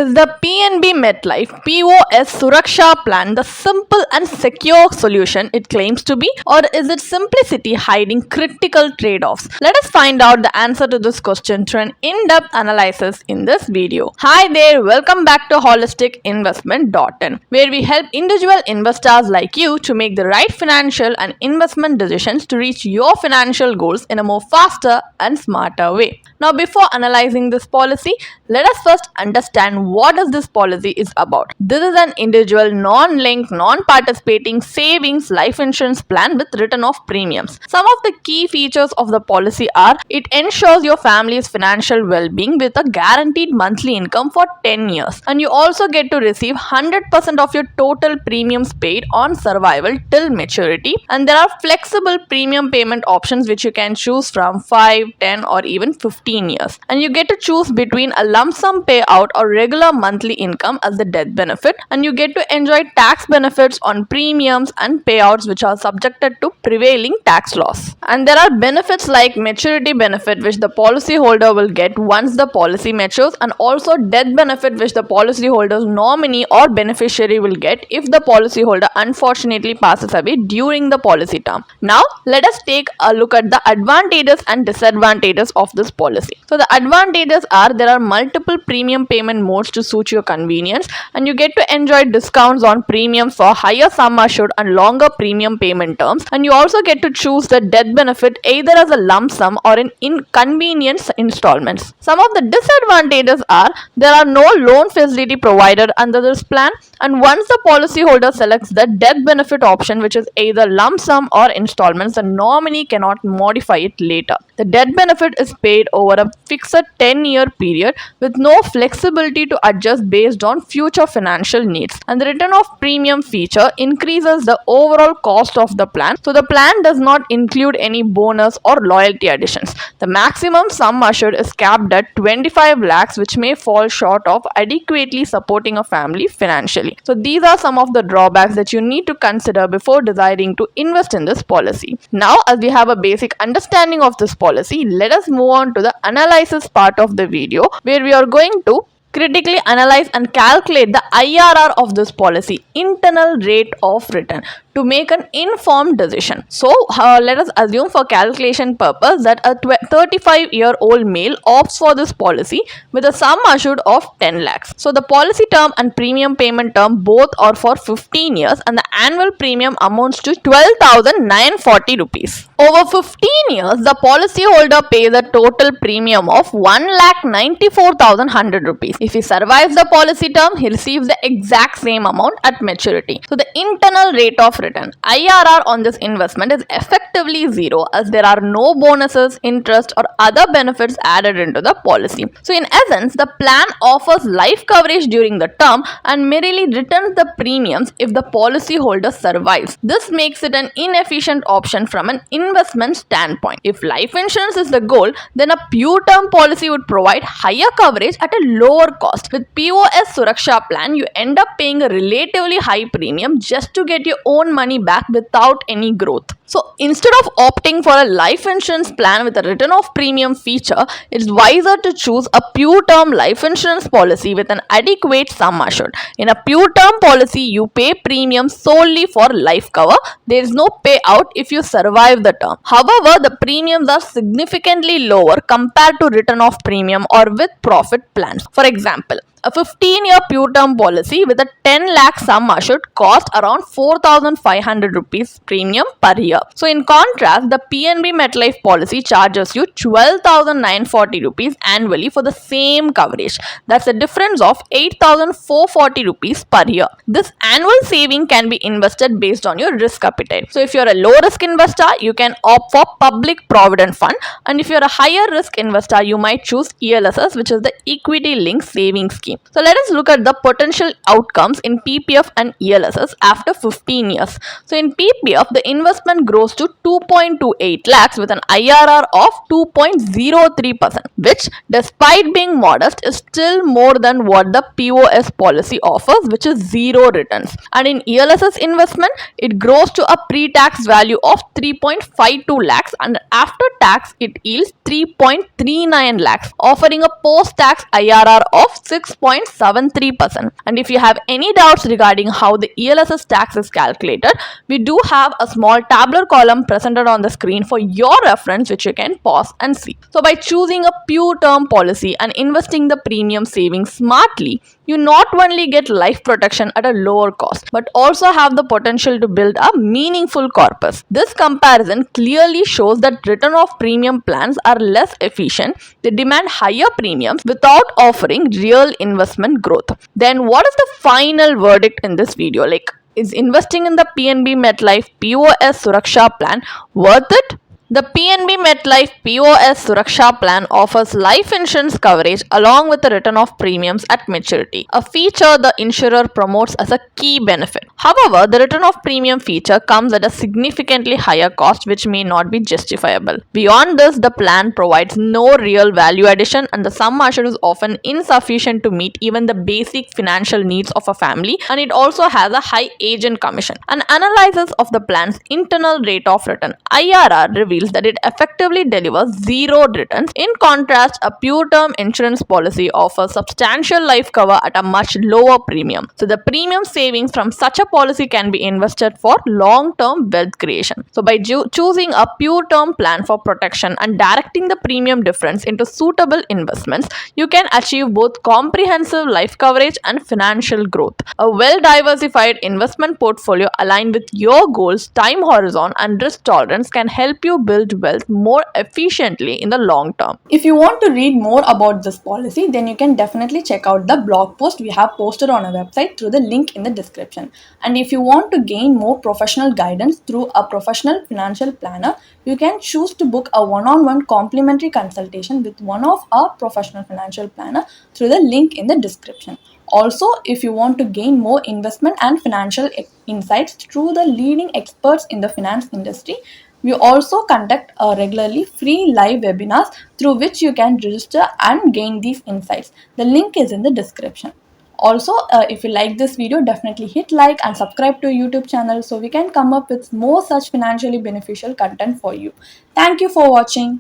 Is the PNB MetLife POS Suraksha plan the simple and secure solution it claims to be, or is it simplicity hiding critical trade-offs? Let us find out the answer to this question through an in-depth analysis in this video. Hi there, welcome back to holisticinvestment.in, where we help individual investors like you to make the right financial and investment decisions to reach your financial goals in a more faster and smarter way. Now, before analyzing this policy, let us first understand what this policy is about. This is an individual, non-linked, non-participating savings life insurance plan with written-off premiums. Some of the key features of the policy are: it ensures your family's financial well-being with a guaranteed monthly income for 10 years, and you also get to receive 100% of your total premiums paid on survival till maturity, and there are flexible premium payment options which you can choose from 5, 10 or even 15 years, and you get to choose between a lump sum payout or regular monthly income as the death benefit, and you get to enjoy tax benefits on premiums and payouts which are subjected to prevailing tax laws. And there are benefits like maturity benefit which the policyholder will get once the policy matures, and also death benefit which the policyholder's nominee or beneficiary will get if the policyholder unfortunately passes away during the policy term. Now let us take a look at the advantages and disadvantages of this policy. So the advantages are: there are multiple premium payment modes to suit your convenience, and you get to enjoy discounts on premiums for higher sum assured and longer premium payment terms, and you also get to choose the death benefit either as a lump sum or in inconvenience installments. Some of the disadvantages are: there are no loan facility provided under this plan, and once the policyholder selects the death benefit option, which is either lump sum or installments, the nominee cannot modify it later. The death benefit is paid over a fixed 10-year period with no flexibility to adjust based on future financial needs, and the return of premium feature increases the overall cost of the plan, so the plan does not include any bonus or loyalty additions. The maximum sum assured is capped at 25 lakhs, which may fall short of adequately supporting a family financially. So these are some of the drawbacks that you need to consider before deciding to invest in this policy. Now, as we have a basic understanding of this policy, let us move on to the analysis part of the video, where we are going to critically analyze and calculate the IRR of this policy, internal rate of return, to make an informed decision. So let us assume for calculation purpose that a 35-year-old male opts for this policy with a sum assured of 10 lakhs. So the policy term and premium payment term both are for 15 years, and the annual premium amounts to 12,940 rupees. Over 15 years, the policyholder pays a total premium of 1,94,100 rupees. If he survives the policy term, he receives the exact same amount at maturity. So the internal rate of return, IRR, on this investment is effectively zero, as there are no bonuses, interest or other benefits added into the policy. So in essence, the plan offers life coverage during the term and merely returns the premiums if the policyholder survives. This makes it an inefficient option from an investment standpoint. If life insurance is the goal, then a pure term policy would provide higher coverage at a lower cost. With POS Suraksha plan, you end up paying a relatively high premium just to get your own money back without any growth. So instead of opting for a life insurance plan with a return of premium feature, it's wiser to choose a pure term life insurance policy with an adequate sum assured. In a pure term policy, you pay premium solely for life cover. There is no payout if you survive the term. However, the premiums are significantly lower compared to return of premium or with profit plans. For example, a 15-year pure term policy with a 10 lakh sum assured costs around 4,500 rupees premium per year. So in contrast, the PNB MetLife policy charges you 12,940 rupees annually for the same coverage. That's a difference of 8,440 rupees per year. This annual saving can be invested based on your risk appetite. So if you're a low risk investor, you can opt for public provident fund, and if you're a higher risk investor, you might choose ELSS, which is the equity linked savings scheme. So let us look at the potential outcomes in PPF and ELSS after 15 years. So in PPF, the investment grows to 2.28 lakhs with an IRR of 2.03%, which, despite being modest, is still more than what the POS policy offers, which is zero returns. And in ELS's investment, it grows to a pre-tax value of 3.52 lakhs, and after tax, it yields 3.39 lakhs, offering a post-tax IRR of 6.73%. And if you have any doubts regarding how the ELS's tax is calculated, we do have a small tabular column presented on the screen for your reference, which you can pause and see. So by choosing a pure term policy and investing the premium savings smartly, you not only get life protection at a lower cost, but also have the potential to build a meaningful corpus. This comparison clearly shows that return of premium plans are less efficient. They demand higher premiums without offering real investment growth. Then what is the final verdict in this video? Is investing in the PNB MetLife POS Suraksha plan worth it? The PNB MetLife POS Suraksha plan offers life insurance coverage along with the return of premiums at maturity, a feature the insurer promotes as a key benefit. However, the return of premium feature comes at a significantly higher cost, which may not be justifiable. Beyond this, the plan provides no real value addition, and the sum assured is often insufficient to meet even the basic financial needs of a family, and it also has a high agent commission. An analysis of the plan's internal rate of return (IRR) reveals that it effectively delivers zero returns. In contrast, a pure term insurance policy offers substantial life cover at a much lower premium. So the premium savings from such a policy can be invested for long-term wealth creation. So by choosing a pure term plan for protection and directing the premium difference into suitable investments, you can achieve both comprehensive life coverage and financial growth. A well-diversified investment portfolio aligned with your goals, time horizon, and risk tolerance can help you build wealth more efficiently in the long term. If you want to read more about this policy, then you can definitely check out the blog post we have posted on our website through the link in the description. And if you want to gain more professional guidance through a professional financial planner, you can choose to book a one-on-one complimentary consultation with one of our professional financial planner through the link in the description. Also, if you want to gain more investment and financial insights through the leading experts in the finance industry, we also conduct regularly free live webinars through which you can register and gain these insights. The link is in the description. Also, if you like this video, definitely hit like and subscribe to our YouTube channel so we can come up with more such financially beneficial content for you. Thank you for watching.